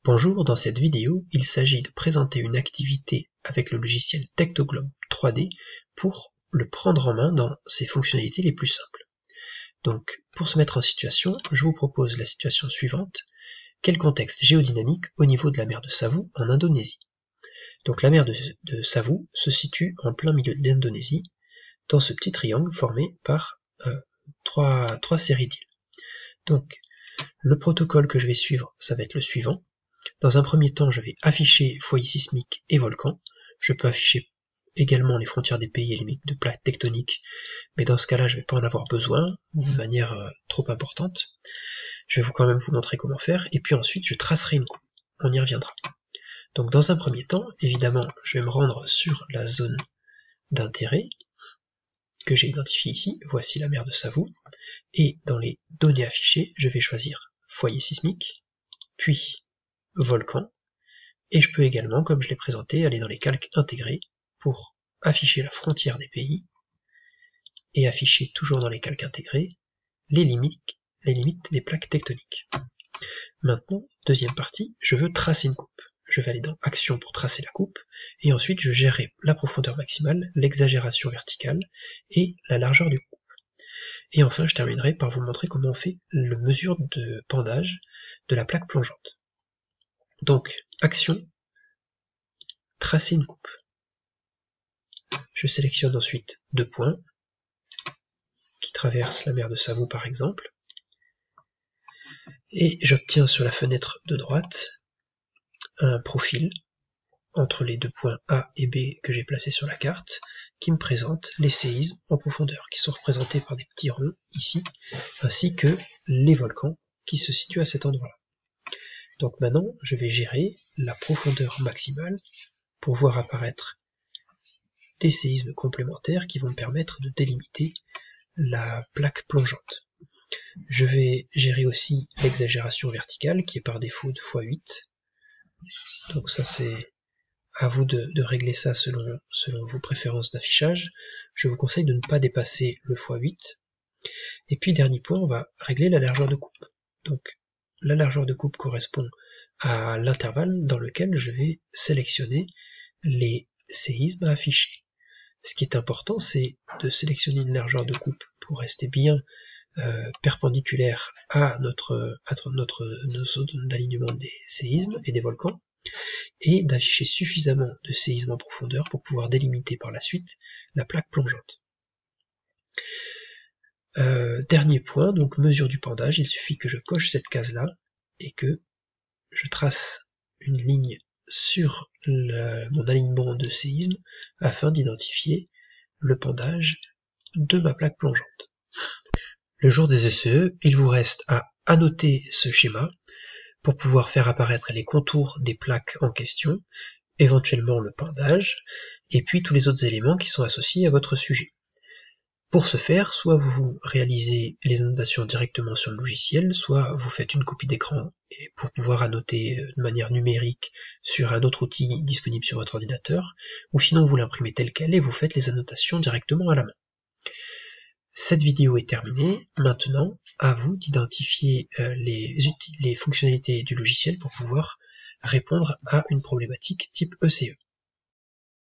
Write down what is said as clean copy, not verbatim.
Bonjour, dans cette vidéo, il s'agit de présenter une activité avec le logiciel Tektoglob 3D pour le prendre en main dans ses fonctionnalités les plus simples. Donc, pour se mettre en situation, je vous propose la situation suivante. Quel contexte géodynamique au niveau de la mer de Savu en Indonésie? Donc la mer de Savu se situe en plein milieu de l'Indonésie, dans ce petit triangle formé par trois séries d'îles. Donc, le protocole que je vais suivre, ça va être le suivant. Dans un premier temps, je vais afficher foyer sismique et volcan. Je peux afficher également les frontières des pays et limites de plaques tectoniques, mais dans ce cas-là, je ne vais pas en avoir besoin de manière trop importante. Je vais quand même vous montrer comment faire, et puis ensuite, je tracerai une coupe. On y reviendra. Donc dans un premier temps, évidemment, je vais me rendre sur la zone d'intérêt que j'ai identifiée ici. Voici la mer de Savu. Et dans les données affichées, je vais choisir foyer sismique, puis volcan, et je peux également, comme je l'ai présenté, aller dans les calques intégrés pour afficher la frontière des pays et afficher toujours dans les calques intégrés les limites des plaques tectoniques. Maintenant, deuxième partie, je veux tracer une coupe. Je vais aller dans Action pour tracer la coupe, et ensuite je gérerai la profondeur maximale, l'exagération verticale et la largeur du coupe. Et enfin, je terminerai par vous montrer comment on fait la mesure de pendage de la plaque plongeante. Donc, Action, tracer une coupe. Je sélectionne ensuite deux points qui traversent la mer de Savu par exemple, et j'obtiens sur la fenêtre de droite un profil entre les deux points A et B que j'ai placés sur la carte, qui me présente les séismes en profondeur, qui sont représentés par des petits ronds ici, ainsi que les volcans qui se situent à cet endroit-là. Donc maintenant, je vais gérer la profondeur maximale pour voir apparaître des séismes complémentaires qui vont me permettre de délimiter la plaque plongeante. Je vais gérer aussi l'exagération verticale qui est par défaut de x8. Donc ça c'est à vous de régler ça selon vos préférences d'affichage. Je vous conseille de ne pas dépasser le x8. Et puis dernier point, on va régler la largeur de coupe. Donc la largeur de coupe correspond à l'intervalle dans lequel je vais sélectionner les séismes à afficher. Ce qui est important, c'est de sélectionner une largeur de coupe pour rester bien perpendiculaire à notre zone d'alignement des séismes et des volcans, et d'afficher suffisamment de séismes en profondeur pour pouvoir délimiter par la suite la plaque plongeante. Dernier point, donc mesure du pendage, il suffit que je coche cette case-là et que je trace une ligne sur mon alignement de séisme afin d'identifier le pendage de ma plaque plongeante. Le jour des ECE, il vous reste à annoter ce schéma pour pouvoir faire apparaître les contours des plaques en question, éventuellement le pendage, et puis tous les autres éléments qui sont associés à votre sujet. Pour ce faire, soit vous réalisez les annotations directement sur le logiciel, soit vous faites une copie d'écran pour pouvoir annoter de manière numérique sur un autre outil disponible sur votre ordinateur, ou sinon vous l'imprimez tel quel et vous faites les annotations directement à la main. Cette vidéo est terminée. Maintenant, à vous d'identifier les fonctionnalités du logiciel pour pouvoir répondre à une problématique type ECE.